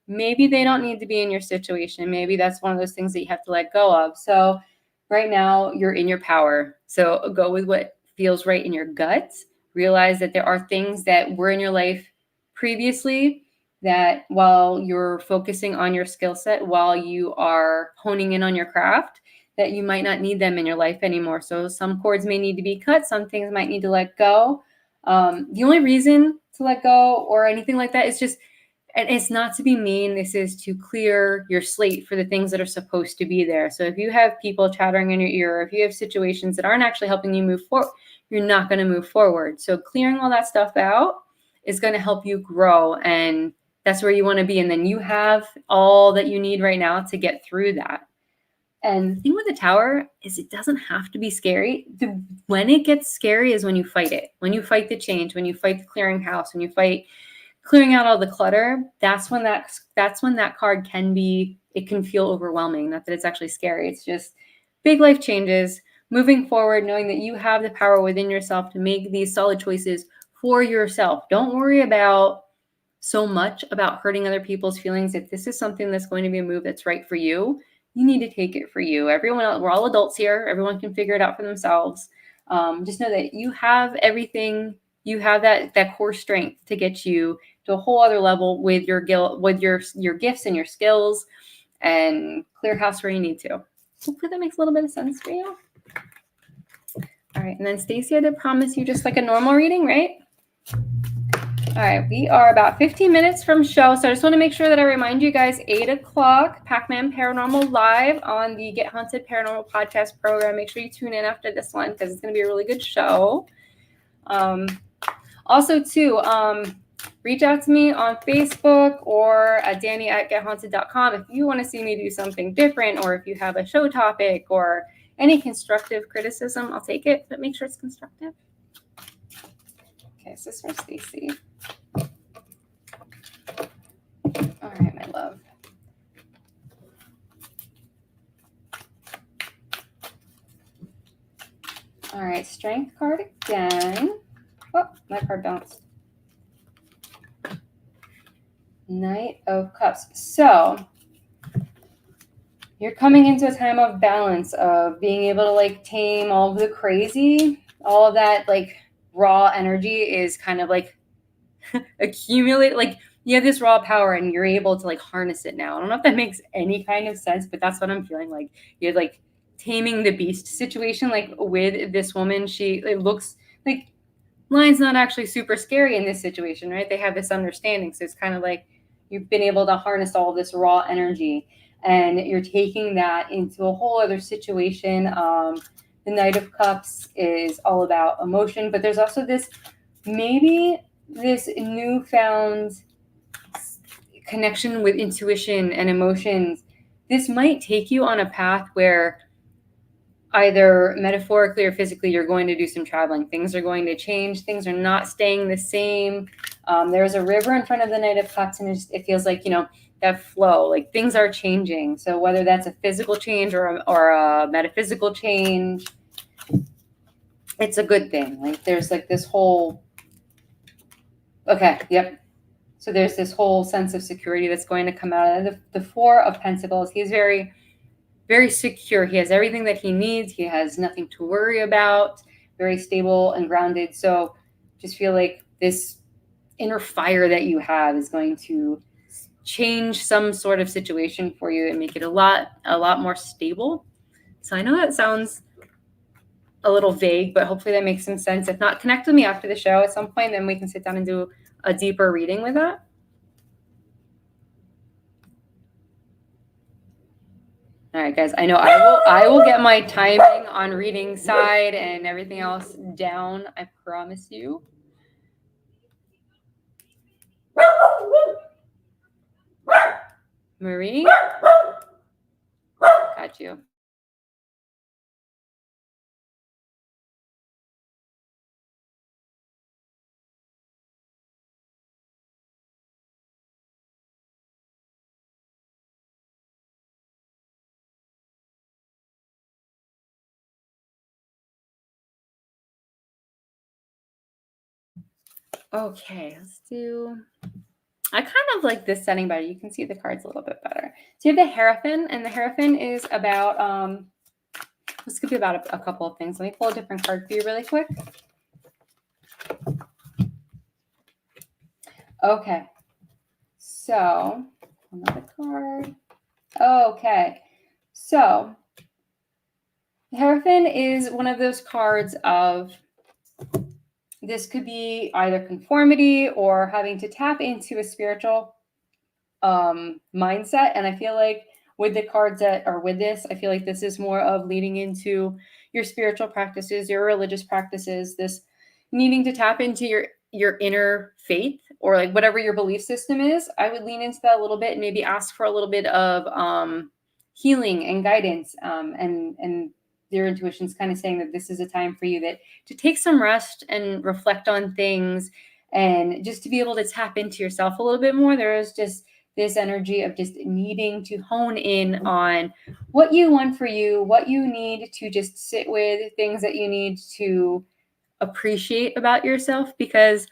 Speaker 2: maybe they don't need to be in your situation. Maybe that's one of those things that you have to let go of. So right now you're in your power. So go with what feels right in your gut. Realize that there are things that were in your life previously that while you're focusing on your skill set, while you are honing in on your craft, that you might not need them in your life anymore. So some cords may need to be cut. Some things might need to let go. The only reason to let go or anything like that is just, and it's not to be mean. This is to clear your slate for the things that are supposed to be there. So if you have people chattering in your ear, if you have situations that aren't actually helping you move forward, you're not going to move forward. So clearing all that stuff out is going to help you grow. And that's where you want to be. And then you have all that you need right now to get through that. And the thing with the tower is it doesn't have to be scary. When it gets scary is when you fight it. When you fight the change, when you fight the clearing house, when you fight clearing out all the clutter, that's when that card can be, it can feel overwhelming. Not that it's actually scary. It's just big life changes, moving forward, knowing that you have the power within yourself to make these solid choices for yourself. Don't worry about so much about hurting other people's feelings. If this is something that's going to be a move that's right for you, you need to take it for you. Everyone else, we're all adults here. Everyone can figure it out for themselves. Just know that you have everything. You have that core strength to get you to a whole other level with your gifts and your skills, and clear house where you need to. Hopefully that makes a little bit of sense for you. All right, and then Stacy, I did promise you just like a normal reading, right? All right, we are about 15 minutes from show, so I just want to make sure that I remind you guys, 8 o'clock, Pac-Man Paranormal Live on the Get Haunted Paranormal Podcast program. Make sure you tune in after this one because it's going to be a really good show. Also, too, reach out to me on Facebook or at Dani@gethaunted.com if you want to see me do something different, or if you have a show topic or any constructive criticism, I'll take it, but make sure it's constructive. Okay, so this is for Stacy. All right, my love. All right, strength card again. Oh, my card bounced. Knight of Cups. So you're coming into a time of balance, of being able to like tame all of the crazy, all of that like raw energy is kind of like accumulate. Like you have this raw power and you're able to like harness it now. I don't know if that makes any kind of sense, but that's what I'm feeling like. You're like taming the beast situation, like with this woman. It looks like Lion's not actually super scary in this situation, right? They have this understanding. So it's kind of like you've been able to harness all this raw energy and you're taking that into a whole other situation. The Knight of Cups is all about emotion, but there's also this newfound connection with intuition and emotions. This might take you on a path where either metaphorically or physically, you're going to do some traveling. Things are going to change. Things are not staying the same. There's a river in front of the Knight of Cups, and it feels like, that flow, like things are changing. So whether that's a physical change or a metaphysical change, it's a good thing. Like there's like this whole, okay, yep. So there's this whole sense of security that's going to come out of the Four of Pentacles. He's very, very secure. He has everything that he needs. He has nothing to worry about, very stable and grounded. So just feel like this inner fire that you have is going to change some sort of situation for you and make it a lot more stable. So I know that sounds a little vague, but hopefully that makes some sense. If not, connect with me after the show at some point, then we can sit down and do a deeper reading with that. All right, guys, I know I will get my timing on reading side and everything else down. I promise you. Marie, got you. Okay, let's do. I kind of like this setting better. You can see the cards a little bit better. So you have the Hierophant, and the Hierophant is about This could be about a couple of things. Let me pull a different card for you really quick. Okay. So, another card. Okay. So, Hierophant is one of those cards of this could be either conformity or having to tap into a spiritual mindset. And I feel like with the cards that are with this, I feel like this is more of leading into your spiritual practices, your religious practices, this needing to tap into your inner faith or like whatever your belief system is. I would lean into that a little bit and maybe ask for a little bit of healing and guidance. And your intuition's kind of saying that this is a time for you that to take some rest and reflect on things and just to be able to tap into yourself a little bit more. There is just this energy of just needing to hone in on what you want for you, what you need to just sit with, things that you need to appreciate about yourself, because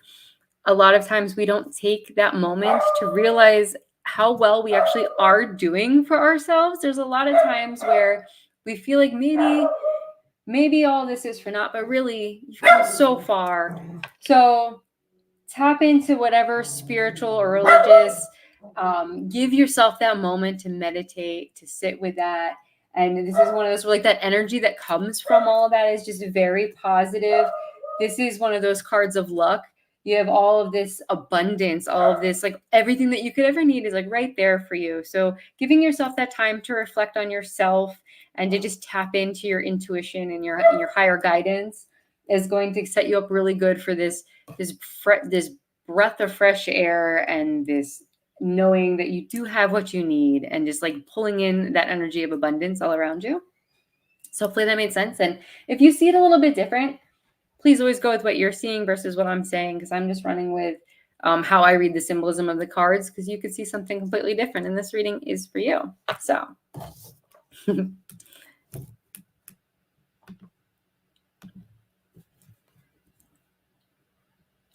Speaker 2: a lot of times we don't take that moment to realize how well we actually are doing for ourselves. There's a lot of times where we feel like maybe all this is for naught, but really you've come so far. So tap into whatever spiritual or religious, give yourself that moment to meditate, to sit with that. And this is one of those, like, that energy that comes from all of that is just very positive. This is one of those cards of luck. You have all of this abundance, all of this, like everything that you could ever need is like right there for you. So giving yourself that time to reflect on yourself and to just tap into your intuition and your higher guidance is going to set you up really good for this breath of fresh air and this knowing that you do have what you need and just like pulling in that energy of abundance all around you. So hopefully that made sense. And if you see it a little bit different, please always go with what you're seeing versus what I'm saying, because I'm just running with how I read the symbolism of the cards, because you could see something completely different, and this reading is for you. So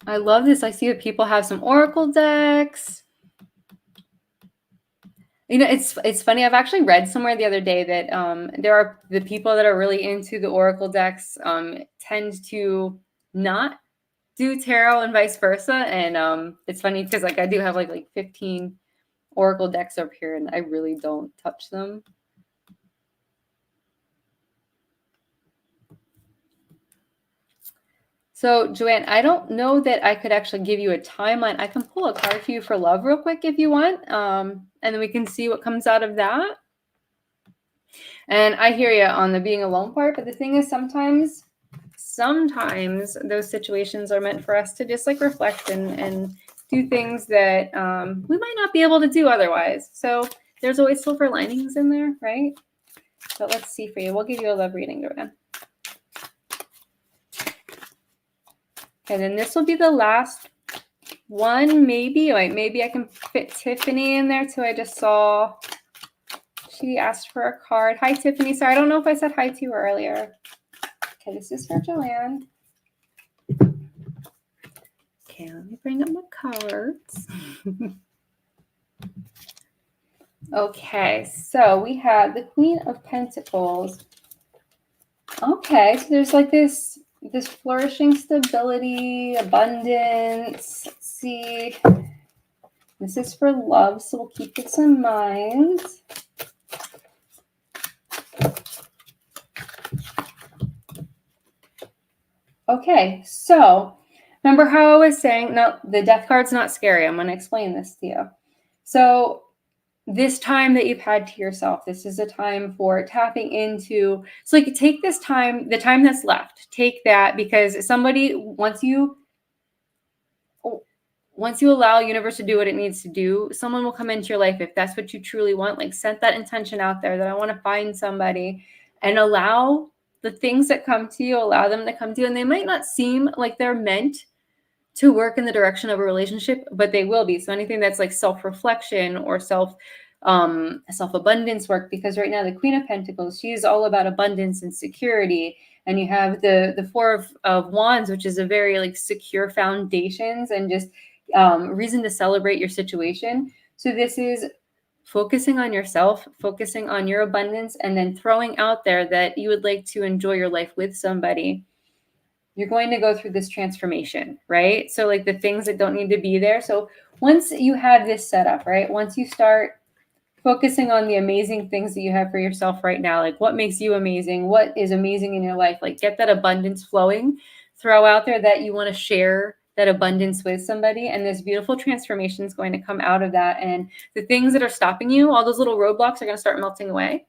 Speaker 2: I love this. I see that people have some oracle decks. You know, it's funny. I've actually read somewhere the other day that there are the people that are really into the oracle decks tend to not do tarot and vice versa. And it's funny because like I do have like 15 oracle decks up here, and I really don't touch them. So, Joanne, I don't know that I could actually give you a timeline. I can pull a card for you for love real quick if you want, and then we can see what comes out of that. And I hear you on the being alone part, but the thing is sometimes those situations are meant for us to just like reflect and do things that we might not be able to do otherwise. So there's always silver linings in there, right? So let's see for you. We'll give you a love reading, Joanne. And then this will be the last one, maybe. Wait, maybe I can fit Tiffany in there too. I just saw she asked for a card. Hi, Tiffany. Sorry, I don't know if I said hi to you earlier. Okay, this is for Joanne. Okay, let me bring up my cards. Okay, so we have the Queen of Pentacles. Okay, so there's like this flourishing stability, abundance. Let's see. This is for love, so we'll keep this in mind. Okay, so remember how I was saying, no, the death card's not scary. I'm going to explain this to you. So this time that you've had to yourself, this is a time for tapping into, so like take this time, the time that's left, take that, because somebody, once you allow universe to do what it needs to do, someone will come into your life if that's what you truly want. Like set that intention out there that I want to find somebody, and allow the things that come to you, allow them to come to you. And they might not seem like they're meant to work in the direction of a relationship, but they will be. So anything that's like self-reflection or self-abundance work, because right now the Queen of Pentacles, she's all about abundance and security. And you have the Four of Wands, which is a very like secure foundations and just reason to celebrate your situation. So this is focusing on yourself, focusing on your abundance, and then throwing out there that you would like to enjoy your life with somebody, you're going to go through this transformation, right? So like the things that don't need to be there. So once you have this set up, right? Once you start focusing on the amazing things that you have for yourself right now, like what makes you amazing, what is amazing in your life, like get that abundance flowing, throw out there that you want to share that abundance with somebody, and this beautiful transformation is going to come out of that. And the things that are stopping you, all those little roadblocks are going to start melting away.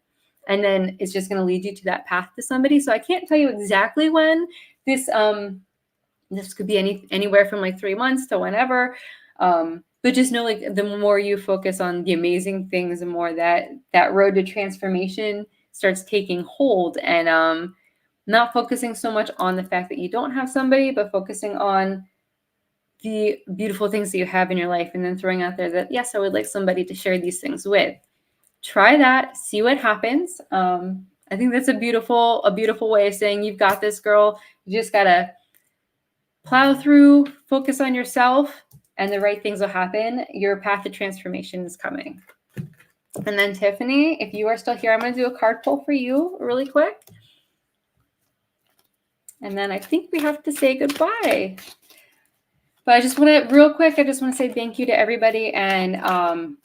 Speaker 2: And then it's just going to lead you to that path to somebody. So I can't tell you exactly when this could be anywhere from like 3 months to whenever. But just know, like, the more you focus on the amazing things, the more that road to transformation starts taking hold, and not focusing so much on the fact that you don't have somebody, but focusing on the beautiful things that you have in your life, and then throwing out there that, yes, I would like somebody to share these things with. Try that, see what happens. I think that's a beautiful way of saying, you've got this, girl. You just gotta plow through, focus on yourself, and the right things will happen. Your path to transformation is coming. And then Tiffany, if you are still here, I'm going to do a card pull for you really quick. And then I think we have to say goodbye. But I just want to say thank you to everybody. And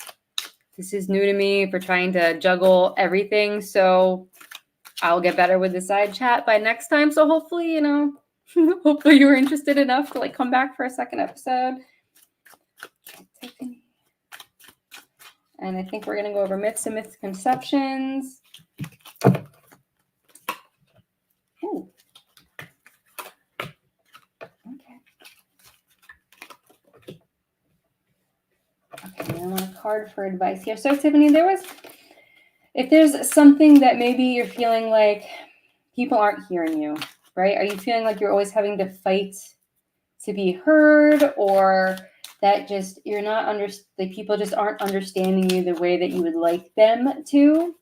Speaker 2: this is new to me for trying to juggle everything. So I'll get better with the side chat by next time. So hopefully, hopefully you were interested enough to like come back for a second episode. And I think we're going to go over myths and misconceptions. Ooh. Okay, I want a card for advice here. So Tiffany, if there's something that maybe you're feeling like people aren't hearing you, right? Are you feeling like you're always having to fight to be heard, or that just people just aren't understanding you the way that you would like them to?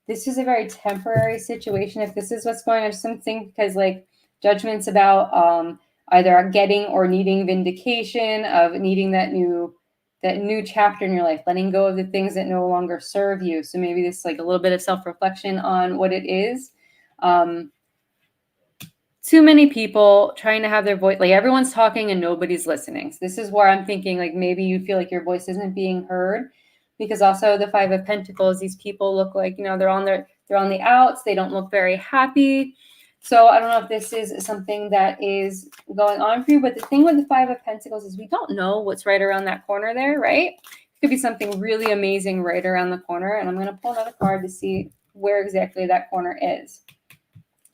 Speaker 2: This is a very temporary situation. If this is what's going on, something, because like judgments about either getting or needing vindication, of needing that new chapter in your life, letting go of the things that no longer serve you. So maybe this like a little bit of self-reflection on what it is. Too many people trying to have their voice, like everyone's talking and nobody's listening. So this is where I'm thinking like maybe you feel like your voice isn't being heard, because also the Five of Pentacles, these people look like, they're on the outs. They don't look very happy. So I don't know if this is something that is going on for you, but the thing with the Five of Pentacles is we don't know what's right around that corner there, right? It could be something really amazing right around the corner. And I'm going to pull another card to see where exactly that corner is.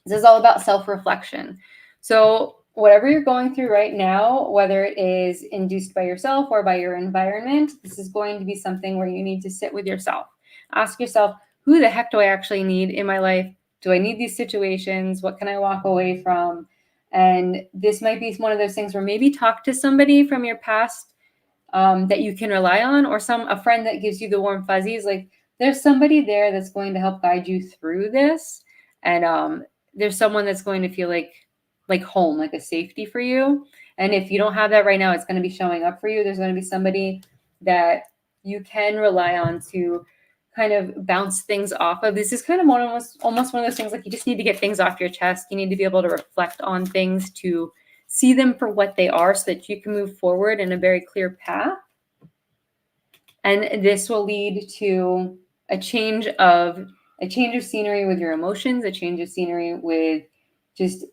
Speaker 2: This is all about self-reflection. So whatever you're going through right now, whether it is induced by yourself or by your environment, this is going to be something where you need to sit with yourself. Ask yourself, who the heck do I actually need in my life? Do I need these situations? What can I walk away from? And this might be one of those things where maybe talk to somebody from your past that you can rely on, or a friend that gives you the warm fuzzies. Like there's somebody there that's going to help guide you through this. And there's someone that's going to feel like home, like a safety for you. And if you don't have that right now, it's going to be showing up for you. There's going to be somebody that you can rely on to kind of bounce things off of. This is kind of almost one of those things, like you just need to get things off your chest. You need to be able to reflect on things, to see them for what they are, so that you can move forward in a very clear path. And this will lead to a change of scenery with your emotions, a change of scenery with just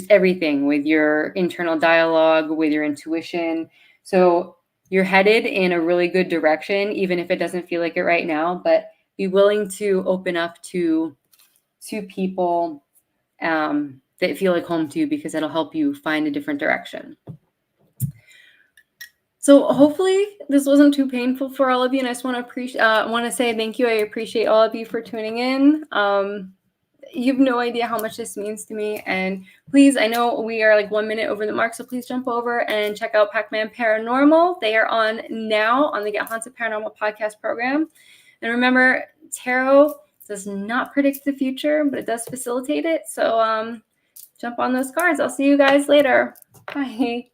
Speaker 2: everything, with your internal dialogue, with your intuition. So you're headed in a really good direction, even if it doesn't feel like it right now, but be willing to open up to people that feel like home to you, because it'll help you find a different direction. So hopefully this wasn't too painful for all of you. And I just want to say thank you. I appreciate all of you for tuning in. You have no idea how much this means to me. And please, I know we are like 1 minute over the mark, so please jump over and check out Pac-Man Paranormal. They are on now on the Get Haunted Paranormal podcast program. And remember, tarot does not predict the future, but it does facilitate it. So jump on those cards. I'll see you guys later. Bye.